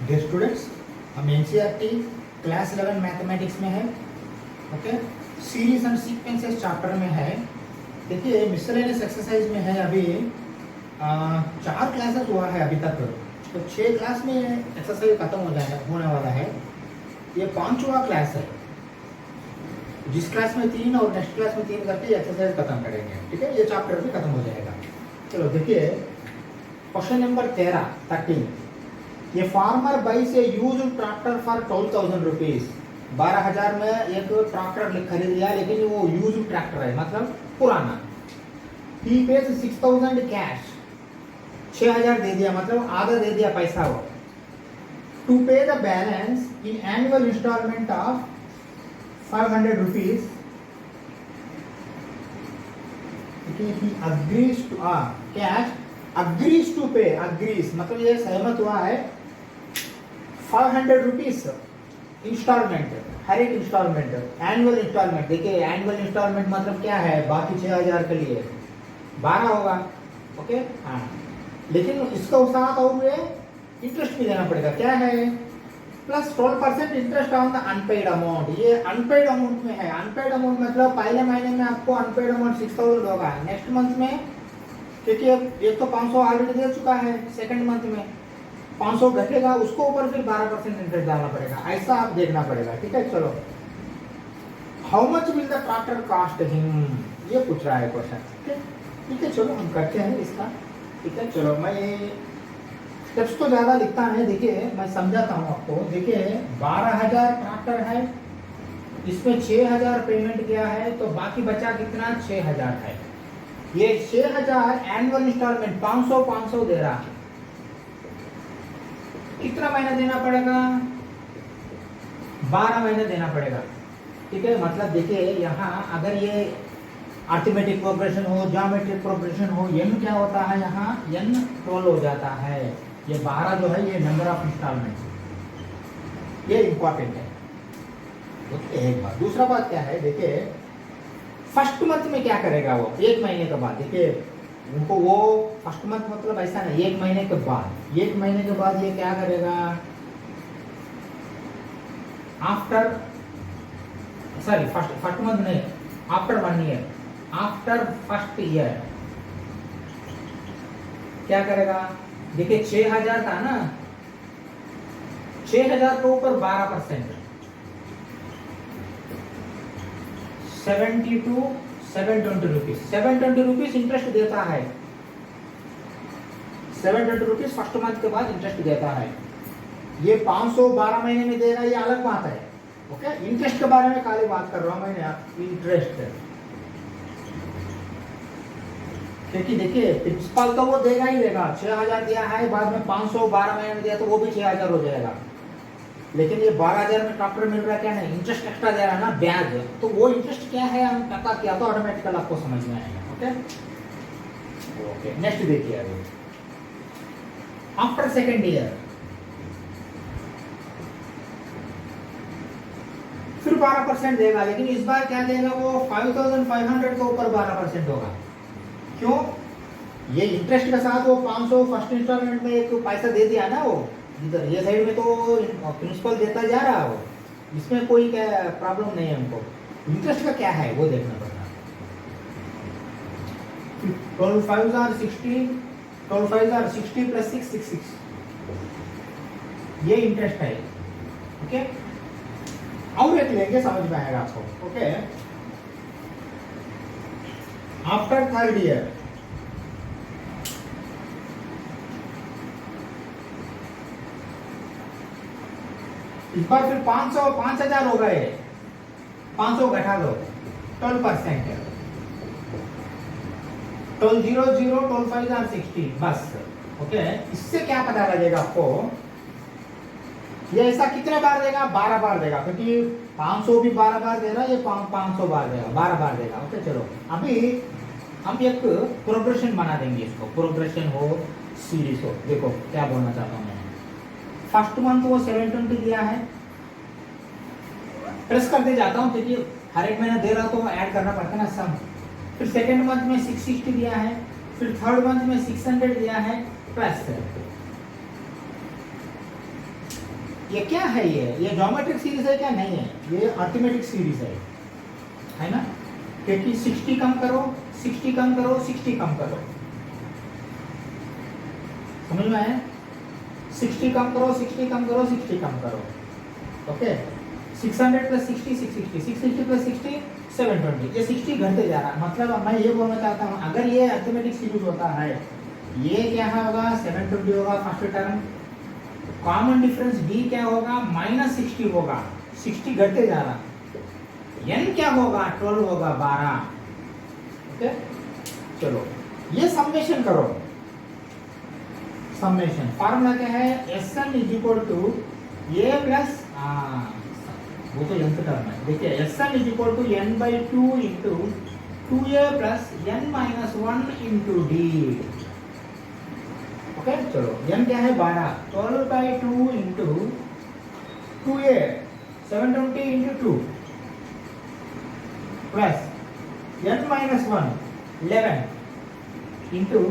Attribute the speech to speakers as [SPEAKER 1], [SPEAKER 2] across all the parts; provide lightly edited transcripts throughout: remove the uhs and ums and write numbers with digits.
[SPEAKER 1] Dear students, हम NCERT class 11 mathematics में है। Okay, series and sequences chapter में है। देखिए मिसलेनियस एक्सरसाइज में है। अभी 4 क्लासेस हुआ है अभी तक, तो 6 क्लास में एक्सरसाइज खत्म हो जाएगा, होने वाला है। ये 5वां क्लास है, जिस क्लास में 3 और नेक्स्ट क्लास में 3 करके एक्सरसाइज खत्म करेंगे। ठीक है, ये चैप्टर भी खत्म हो जाएगा। चलो देखिए क्वेश्चन नंबर 13 ये फार्मर बाइस ए यूज ट्रैक्टर फॉर 12,000 रुपीज। 12,000 में एक ट्रैक्टर खरीद लिया, लेकिन वो यूज ट्रैक्टर है, मतलब पुराना। ही पेज 6,000 कैश, 6,000 दे दिया, मतलब आधा दे दिया पैसा वो। To pay the balance in annual instalment of 500 rupees. He agrees to cash agrees to pay, agrees मतलब ये सहमत हुआ है 500 रुपीज इंस्टॉलमेंट, हर एक इंस्टॉलमेंट एनुअल इंस्टॉलमेंट। देखिए एनुअल इंस्टॉलमेंट मतलब क्या है, बाकी 6,000 के लिए 12 होगा। ओके हाँ, लेकिन इसका साथ और इंटरेस्ट भी देना पड़ेगा। क्या है, plus 12% interest on the unpaid amount. ये अनपेड अमाउंट में है। अनपेड अमाउंट मतलब पहले महीने में आपको अनपेड अमाउंट 6,000 होगा, नेक्स्ट मंथ में क्योंकि अब एक तो 500 ऑलरेडी दे चुका है, सेकंड मंथ में 500 घटेगा, उसको ऊपर फिर 12% इंटरेस्ट डालना पड़ेगा। ऐसा आप देखना पड़ेगा। ठीक है, चलो how much will the tractor cost him, ये पूछ रहा है क्वेश्चन। ठीक है, चलो हम करते हैं इसका। ठीक है, चलो मैं स्टेप्स तो ज़्यादा लिखता है। देखिए मैं समझाता हूँ आपको। देखिए 12,000 ट्रैक्टर है, इसमें 6,000 पेमेंट किया है, तो बाकी बचा कितना, 6,000 है। ये 6,000 एनुअल इंस्टॉलमेंट 500 दे रहा है। कितना महीना देना पड़ेगा, 12 महीने देना पड़ेगा। ठीक है, मतलब देखिए यहाँ अगर ये अर्थमेटिक प्रोग्रेशन हो, ज्योमेट्रिक प्रोग्रेशन हो, n क्या होता है, यहाँ n 12 हो जाता है। ये 12 जो है ये नंबर ऑफ इंस्टॉलमेंट, ये इंपॉर्टेंट है। ओके, एक बात। दूसरा बात क्या है, देखिए फर्स्ट मंथ में क्या करेगा वो, 1 महीने के बाद। देखिए उनको वो फर्स्ट मंथ मतलब ऐसा नहीं, 1 महीने के बाद, 1 महीने के बाद ये क्या करेगा, आफ्टर सॉरी फर्स्ट मंथ नहीं, after 1 year, after first year क्या करेगा। देखिए 6,000 था ना, 6,000 के ऊपर 12%, 720 रुपीज, 720 रुपीज इंटरेस्ट देता है। 720 रुपीज फर्स्ट मंथ के बाद इंटरेस्ट देता है। ये 500 12 महीने में देगा, ये अलग बात है। ओके, इंटरेस्ट के बारे में खाली बात कर रहा हूं मैं, इंटरेस्ट। क्योंकि देखिए प्रिंसिपल तो वो देगा ही देगा, 6,000 दिया है, बाद में 500 12 महीने में दिया तो वो भी 6,000 हो जाएगा। लेकिन ये 12,000 में ट्रैक्टर मिल रहा है, क्या नहीं, इंटरेस्ट एक्स्ट्रा दे रहा है ना, ब्याज। तो वो इंटरेस्ट क्या है हम पता किया तो ऑटोमेटिकल आपको समझ में आएगा। ओके ओके, नेक्स्ट देखिए अभी आफ्टर सेकेंड ईयर फिर 12% देगा, लेकिन इस बार क्या देगा वो 5,500 के ऊपर 12% होगा। क्यों, ये इंटरेस्ट के साथ वो 500 फर्स्ट इंस्टॉलमेंट में एक पैसा दे दिया ना, वो इधर ये साइड में तो प्रिंसिपल देता जा रहा है वो, इसमें कोई क्या प्रॉब्लम नहीं है। हमको इंटरेस्ट का क्या है वो देखना पड़ेगा। 12,560 प्लस 666 ये इंटरेस्ट है। ओके, और एक लेंगे, समझ में आएगा आपको। ओके, आफ्टर थर्ड ईयर इस बार फिर 5,000 हो गए, 500 घटा दो, 12%, 12,000 बस। ओके, इससे क्या पता लगेगा आपको, ये ऐसा कितने बार देगा, 12 बार देगा, क्योंकि 500 भी 12 बार दे रहा है, ये 500 बार देगा, 12 बार देगा। ओके, चलो अभी हम एक प्रोग्रेशन बना देंगे, इसको प्रोग्रेशन हो, सीरीज हो। देखो क्या बोलना चाहता हूँ मैं, फर्स्ट मंथ वो 720 दिया है, प्रेस करते जाता हूँ क्योंकि हर एक महीना दे रहा तो ऐड करना पड़ता है ना सम। फिर सेकेंड मंथ में 660 दिया है, फिर थर्ड मंथ में 600 दिया है, प्लस ये क्या है, ये ज्योमेट्रिक सीरीज है क्या? नहीं है, ये अर्थमेटिक सीरीज है ना। क्योंकि 60 कम करो, 60 कम करो, 60 कम करो, समझ में आया? 60 कम करो, 60 कम करो, 60 कम करो, ओके। 600 प्लस 60 660, 660 प्लस 60 720, ये 60 घटते जा रहा है। मतलब मैं ये बोलना चाहता हूँ, अगर ये अर्थमेटिक सीरीज होता है, ये क्या होगा 720 होगा first term, common difference D क्या होगा -60 होगा, 60 घटते जा रहा, n क्या होगा 12 होगा 12, ओके। चलो ये समेशन करो, समेशन फॉर्मूला क्या है, Sn is equal to a plus, वो तो nth टर्म है, देखिए Sn is equal to n/2 into 2a plus n minus 1 into d, okay. चलो n क्या है 12, 12/2 into 2a 720 into 2 plus n minus 1 11 into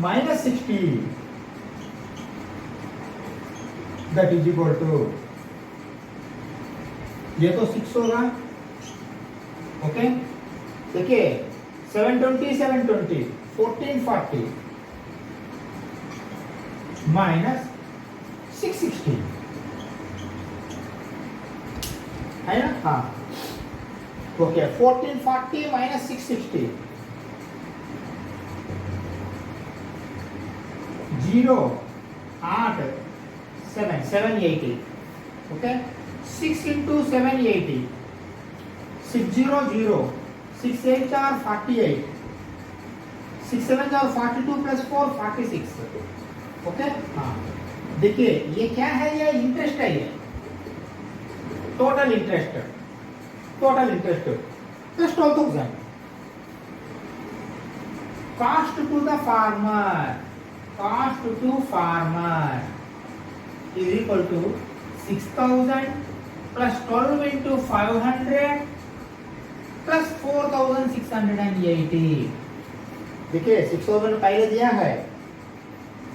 [SPEAKER 1] -60 that is equal to, ये तो 6 होगा, ओके। देखिए 720 720 1440 माइनस 660 है ना, हाँ okay. 1440 minus 660 0 8 7 780, okay. 6 into 780 600 6 8 are 48 6 7 are 42 plus 4 46, okay. हाँ देखिए ये क्या है, ये इंटरेस्ट है, ये total interest plus 12,000 cost to the farmer, cost to farmer is equal to 6,000 plus 12 into 500 plus 4,680। देखिए 6,000 पहले दिया है,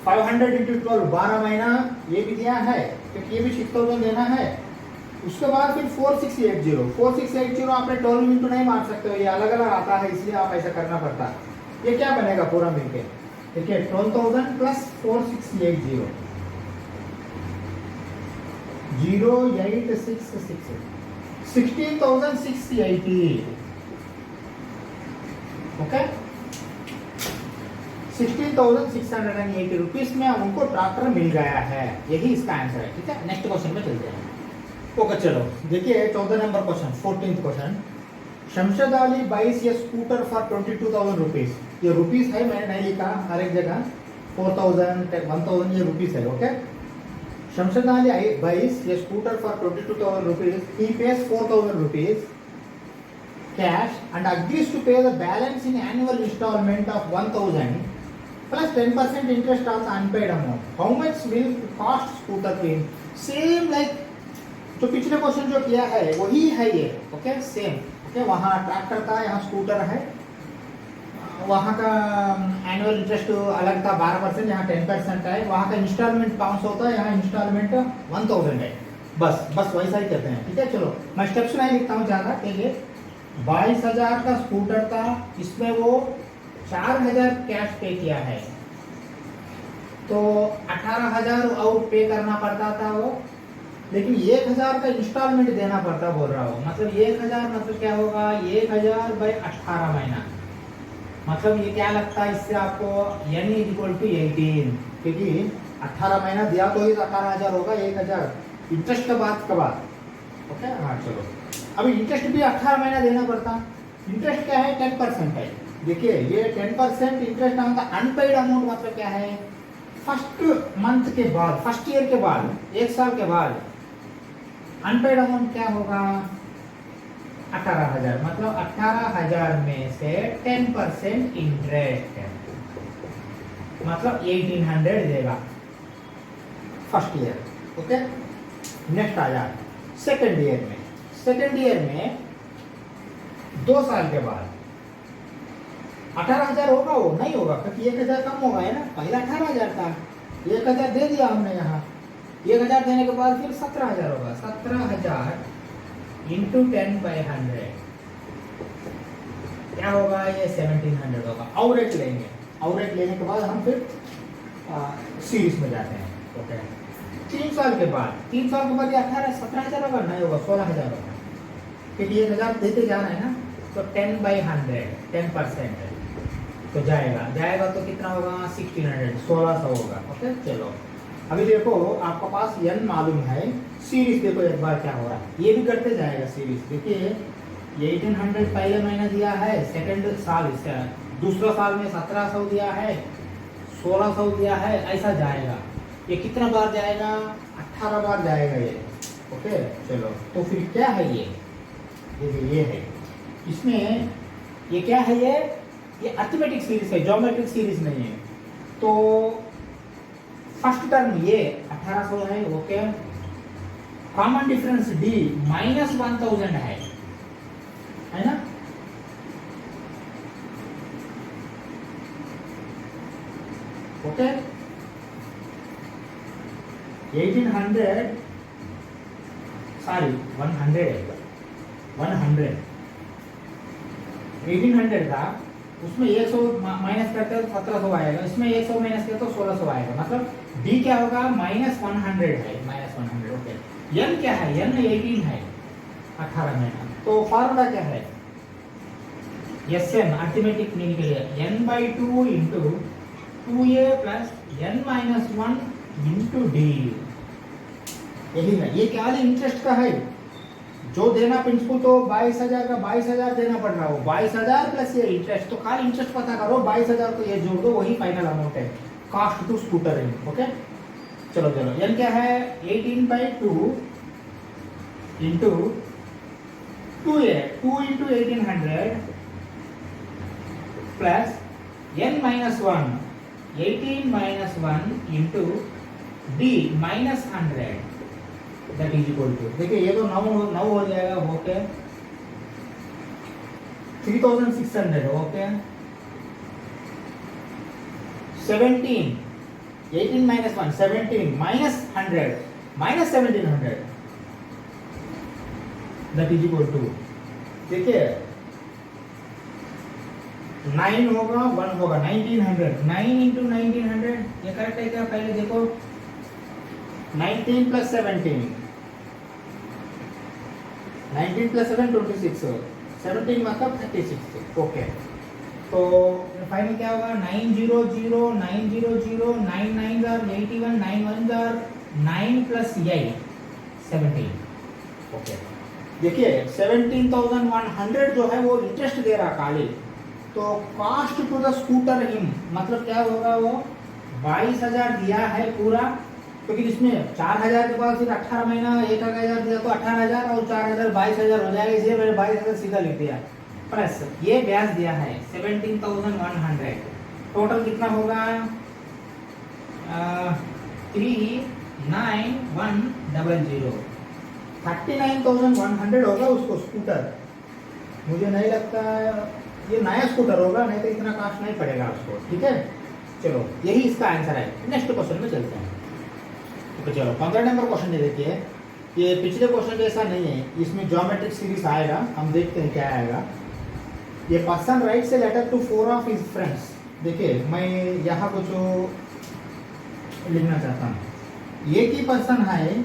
[SPEAKER 1] 500 into 12 12 महीना ये भी दिया है, क्योंकि ये भी 6,000 देना है। उसके बाद फिर 4680 आपने 12 इंटू नहीं मार सकते हो, ये अलग अलग आता है, इसलिए आप ऐसा करना पड़ता है। ये क्या बनेगा पूरा मिलके, देखिए 12,000 प्लस 4680 0866 16,680, ओके। 16,680 रुपीस में उनको ट्रैक्टर मिल गया है, यही इसका आंसर है, ठीक है। नेक्स्ट क्वेश्चन में चलते हैं, ओके। चलो देखिए 14 number question, 14th question. Shamshad Ali बाइस ये स्कूटर फॉर 22,000 रुपीस, ये रुपीस है, मैंने नहीं लिखा हर एक जगह, 4,000 1,000 ये रुपीस है, ओके। शमशद अली बाइस ये scooter for 22,000 rupees, he page 4,000 rupees cash and agrees to pay the balance in annual installment of 1,000 plus 10% interest on the unpaid amount. How much will cost scooter clean? Same like जो पिछले question जो किया है वही है ये, okay same, okay. वहाँ tractor था, यहाँ स्कूटर है, वहाँ का एनुअल इंटरेस्ट अलग था 12%, यहाँ 10% है, वहाँ का इंस्टॉलमेंट 500 था, यहाँ इंस्टॉलमेंट 1,000 है, बस वैसा ही करते हैं, ठीक है। चलो मैं स्टेप्स नहीं लिखता हूँ ज़्यादा, ठीक 22,000 का स्कूटर था, इसमें वो 4,000 कैश पे किया है, तो 18,000 और पे करना पड़ता था वो, लेकिन 1,000 का इंस्टॉलमेंट देना पड़ता बोल रहा हूँ। मतलब 1,000 मतलब क्या होगा, 1,000 बाई 18 महीना, मतलब ये क्या लगता है इससे आपको n इज इक्वल टू 18, क्योंकि 18 महीना दिया तो ही 18,000 होगा, 1,000 इंटरेस्ट के बाद का बात, ओके। हाँ चलो, अभी इंटरेस्ट भी 18 महीना देना पड़ता। इंटरेस्ट क्या है 10% है, देखिए ये 10% interest on the unpaid amount, मतलब क्या है फर्स्ट मंथ के बाद, फर्स्ट ईयर के बाद, 1 साल के बाद अनपेड अमाउंट क्या होगा 18,000, मतलब 18,000 में से 10% इंटरेस्ट है, मतलब 1,800 देगा फर्स्ट ईयर, ओके। नेक्स्ट आ जाए सेकेंड ईयर में 2 साल के बाद 18,000 होगा, वो नहीं होगा क्योंकि 1,000 कम होगा है ना, पहले 18,000 था, 1,000 दे दिया हमने यहाँ, 1000 देने के बाद फिर 17,000 होगा, 17,000 इंटू 10/100 क्या होगा, ये 1700 होगा। औरेट लेंगे, औरेट लेने के बाद हम फिर सीरीज में जाते हैं। ओके, 3 साल के बाद, 3 साल के बाद ये 17,000 होगा, नहीं होगा, 16,000 होगा, क्योंकि 1,000 देते जाना है ना, तो 10/100 10% तो जाएगा तो कितना होगा, 1600 1600 होगा। ओके, चलो अभी देखो आपके पास n मालूम है, सीरीज देखो एक बार क्या हो रहा है, ये भी करते जाएगा सीरीज। देखिए 1800 पहले महीने दिया है, सेकंड साल इसका, दूसरा साल में 1700 दिया है, 1600 दिया है, ऐसा जाएगा। ये कितना बार जाएगा, 18 बार जाएगा ये। ओके, चलो तो फिर क्या है ये है, इसमें ये क्या है, ये अरिथमेटिक सीरीज है, ज्योमेट्रिक सीरीज नहीं है। तो फर्स्ट टर्म ये 1800 है। ओके, कॉमन डिफरेंस डी -1000 है ना। ओके, 1800 सॉरी 100 1800 था, उसमें 100 माइनस करते हैं तो 1700 आएगा, इसमें 100 माइनस करते तो 1600 आएगा, मतलब डी क्या होगा, -100 है, -100। ओके, n क्या है, n 18 है, 18 महीना। तो फॉर्मूला क्या है, SN अरिथमेटिक मीन के लिए n/2 into 2a plus n-1 into D. यही है, ये क्या इंटरेस्ट का है, जो देना प्रिंसिपल तो 22,000 का 22,000 देना पड़ रहा हो, 22,000 प्लस ये इंटरेस्ट, तो खाली इंटरेस्ट पता करो, 22,000 को ये जोड़ दो, वही फाइनल अमाउंट है, कॉस्ट टू स्कूटर है। ओके, चलो n क्या है, 18/2 into 2a 2 into 1800 plus n-1 18 - 1 into d -100 that is equal to, देखिए ये तो 9 हो जाएगा। Okay, 3600। Okay, 17 18 - 1 17 -100 -1700 that is equal to, देखिए 9 होगा 1 होगा 1900, 9 इंटू 1900 ये करेक्ट है क्या, पहले देखो 19 प्लस 17 19 प्लस 7 26, 17 मतलब 36। ओके, तो फाइनल क्या होगा, 900 900 9 9 are 81 9 1 are 9 प्लस 8 17। ओके, देखिए 17,100 जो है वो इंटरेस्ट दे रहा खाली, तो cost to the scooter him मतलब क्या होगा, वो 22,000 दिया है पूरा, क्योंकि इसमें 4,000 के बाद फिर 18 महीना 1,000 दिया तो 18,000 और 4,000 22,000 हो जाएगा, इसलिए मैंने 22,000 सीधा लिख दिया, प्लस ये ब्याज दिया है 17,100। टोटल कितना होगा, 39,100 39,100 होगा उसको स्कूटर। मुझे नहीं लगता ये नया स्कूटर होगा, नहीं तो इतना कॉस्ट नहीं पड़ेगा उसको। ठीक है, चलो यही इसका आंसर है। नेक्स्ट क्वेश्चन में चलते हैं। तो चलो 15 नंबर क्वेश्चन देखिए, ये पिछले क्वेश्चन जैसा नहीं है, इसमें ज्योमेट्रिक सीरीज आएगा, हम देखते हैं क्या आएगा। ये पर्सन राइट से letter to 4 of his friends. देखिए मैं यहाँ कुछ लिखना चाहता हूँ, एक ही पर्सन है,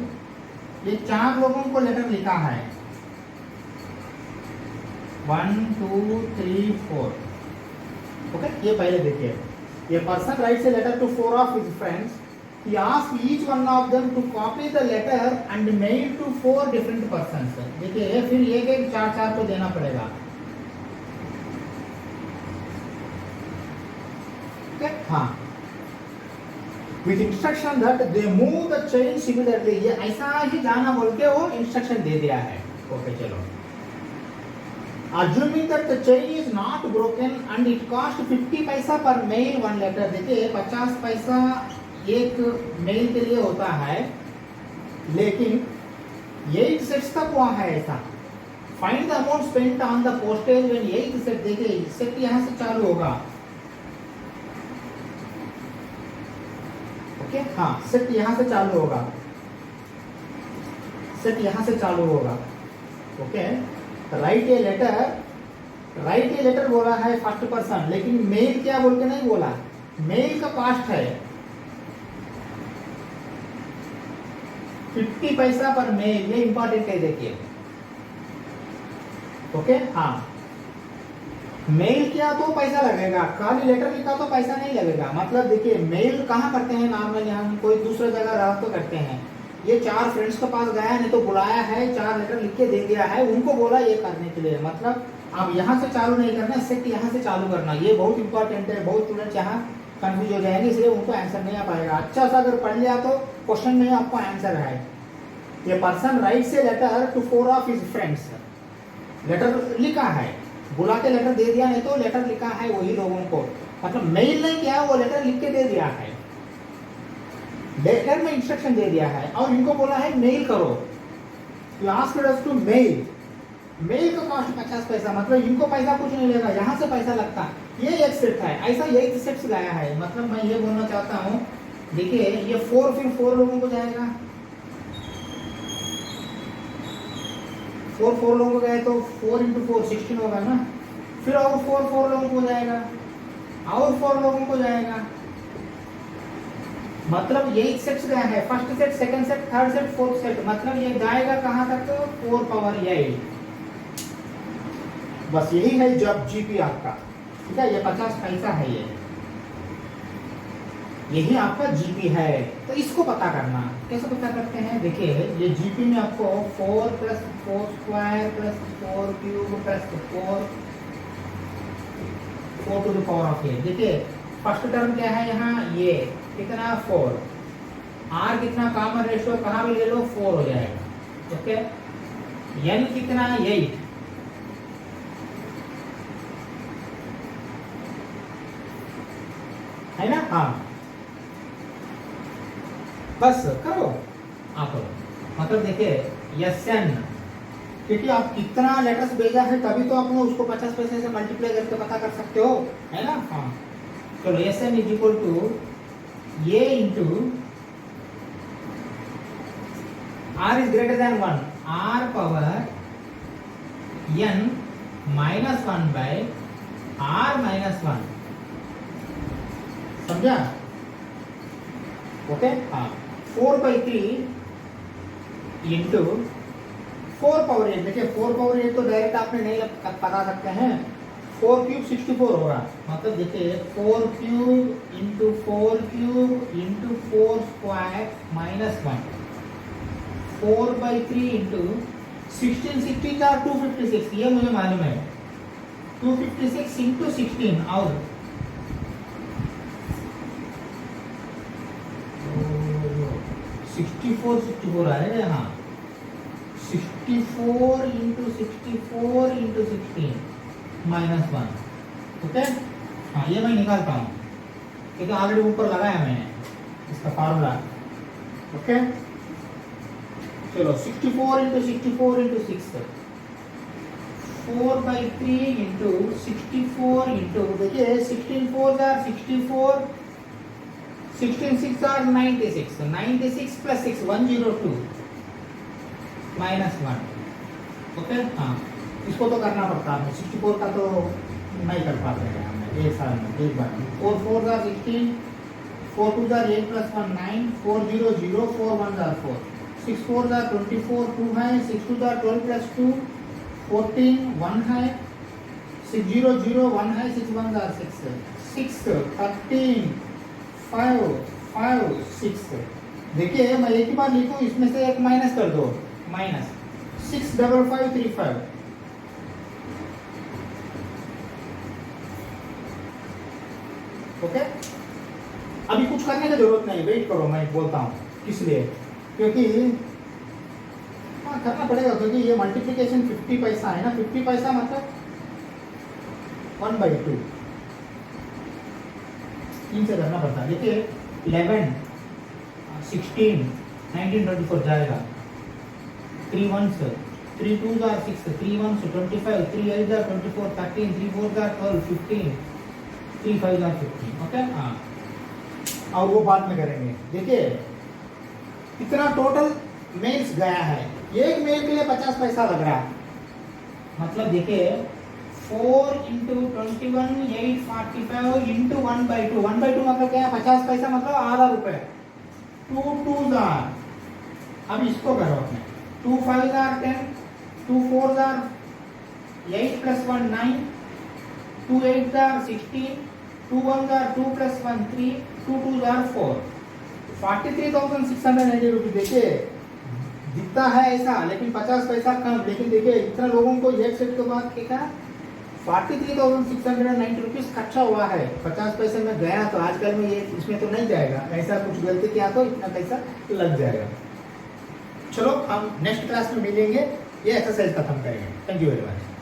[SPEAKER 1] ये 4 लोगों को लेटर लिखा है 1 2 3 4। ओके, ये पहले देखिए, ये पर्सन राइट से letter to 4 of his friends, he asked each one of them to copy the letter and mail to 4 different persons। देखिए फिर एक 4 को देना पड़ेगा। ओके, हाँ, with instruction that they move the chain similarly। ये ऐसा ही जाना बोल के वो इंस्ट्रक्शन दे दिया है। ओके, चलो assuming that the chain is not broken and it cost 50 पैसा per mail one letter। देखिए 50 पैसा एक मेल के लिए होता है, लेकिन 8 सेट्स तक हुआ है ऐसा। Find the amount spent on the postage when 8 set. देखिए सेट यहाँ से चालू होगा। ओके, हाँ, सेट यहाँ से चालू होगा। सेट यहाँ से चालू होगा। ओके, राइट ए लेटर बोला है फर्स्ट पर्सन, लेकिन मेल क्या बोल के नहीं बोला, मेल का पास्ट है 50 पैसा पर मेल, ये इंपॉर्टेंट है देखिए। ओके, हाँ, मेल किया तो पैसा लगेगा, खाली लेटर लिखा तो पैसा नहीं लगेगा। मतलब देखिए मेल कहाँ करते हैं नॉर्मली, हम कोई दूसरे जगह रह तो करते हैं। ये 4 फ्रेंड्स के पास गया नहीं तो बुलाया है, 4 लेटर लिख के दे दिया है, उनको बोला ये करने के लिए। मतलब आप यहाँ से चालू नहीं करना, सेट यहाँ से चालू करना, ये बहुत इंपॉर्टेंट है। बहुत स्टूडेंट यहाँ कंफ्यूज हो जाएंगे, इसलिए उनको आंसर नहीं आ पाएगा। अच्छा सा अगर पढ़ लिया तो क्वेश्चन में आपको आंसर है। ये person writes a letter to 4 of his friends, letter लिखा है, बुला के लेटर दे दिया नहीं तो लेटर लिखा है वही लोगों को, मतलब मेल नहीं किया, वो लेटर लिख के दे दिया है, लेटर में इंस्ट्रक्शन दे दिया है और इनको बोला है मेल करो। You asked us to mail, mail का कॉस्ट 50 पैसा, मतलब इनको पैसा कुछ नहीं लेगा, यहाँ से पैसा लगता। ये एक सेट है, ऐसा यही सेट्स गया है। मतलब मैं ये बोलना चाहता हूँ, देखिए ये 4 फिर 4 लोगों को जाएगा, 4 लोगों को गए तो 4 × 4 16 होगा ना, फिर और 4 लोगों को जाएगा, और 4 लोगों को जाएगा। मतलब ये एक सेट्स गया है, first set, second set, third set, fourth set, मतलब ये जाएगा कहाँ तक, तो 4 पावर 8। बस यही है जब जीपी आपका, ठीक है, ये 50 पैसा है, यही आपका जीपी है। तो इसको पता करना, कैसे पता करते हैं, देखिए ये जीपी में आपको 4 + 4² + 4³ + 4 टू द पावर ऑफ 8। देखिए फर्स्ट टर्म क्या है यहाँ, ये कितना 4, आर कितना कॉमन रेशियो कहाँ भी ले लो 4 हो जाएगा। ओके, एन कितना 8, है ना, हाँ, बस करो आप, मतलब देखिए SN, क्योंकि आप कितना लेटर्स भेजा है तभी तो आपने उसको 50 पैसे से मल्टीप्लाई करके पता कर सकते हो, है ना, हाँ। चलो SN = A × R is greater than 1, R power n -1 by R - 1, समझा? ओके, हाँ, 4/3 इंटू 4 पावर 8। देखिए 4 पावर 8 तो डायरेक्ट आपने नहीं पता सकते हैं, 4³ 64 होगा। मतलब देखिए 4³ इंटू 4³ इंटू 4² -1, 4/3 इंटू 16 16 का 256, ये मुझे मालूम है, 256 इंटू 16 और 64 आएगा यहाँ, 64 इंटू 64 इंटू 16 -1। ओके, हाँ, ये मैं निकालता हूँ क्योंकि ऑलरेडी ऊपर लगाया मैंने इसका फार्मूला। ओके, चलो 64 इंटू 64 इंटू 6, 4/3 इंटू 64 इंटू, देखिए 16 4 are 64, 16 6 are 96, 96 + 6 102 -1। ओके, हाँ, इसको तो करना पड़ता है, 64 का तो नहीं कर पाते हैं हमने एक साल में, एक बार में। 4 4 are 16, 4 2 are 8 + 1 9, 4 0 0, 4 1 are 4, 6 4 are 24, 2 है, 6 2 are 12 + 2 14, 1 है, 6 0 0, 1 है, 6 1 are 6, 6 13 5 5 6। देखिए मैं एक ही बार लिखूं, इसमें से एक माइनस कर दो, -6 5 5 3 5। ओके, अभी कुछ करने की जरूरत नहीं, वेट करो, मैं बोलता हूँ किस लिए, क्योंकि हाँ करना पड़ेगा, क्योंकि ये मल्टीप्लिकेशन 50 पैसा है ना, 50 पैसा मतलब 1/2 3 से करना पड़ता है। देखिए 11 16 19 24 जाएगा, 3 1s 3 2s are 6, 3 1s 25, 3 8s are 24, 13, 3 4s are 12, 15, 3 5s are 15। Okay, हाँ, और वो बाद में करेंगे। देखिए कितना टोटल मेल्स गया है, एक मेल के लिए 50 पैसा लग रहा है, मतलब देखिए 4 इंटू 21 845 इंटू 1/2, 1/2 मतलब क्या है 50 पैसा मतलब आधा रुपए, 2 2 जार। अब इसको करो अपने 2 5 jar 10, 2 4 jar 8 + 1 9, 2 8 jar 16, 2 1 jar 2 + 1 3, 2 2 jar 4, 43,680 रुपये। देखिए दिखता है ऐसा लेकिन 50 पैसा कम, लेकिन देखिए इतना लोगों को एक सेट के बाद क्या 43,690 रुपीज खर्चा हुआ है। 50 पैसे में गया तो आजकल में ये इसमें तो नहीं जाएगा, ऐसा कुछ गलती किया तो इतना पैसा लग जाएगा। चलो हम नेक्स्ट क्लास में मिलेंगे, ये एक्सरसाइज खत्म करेंगे। Thank you very much.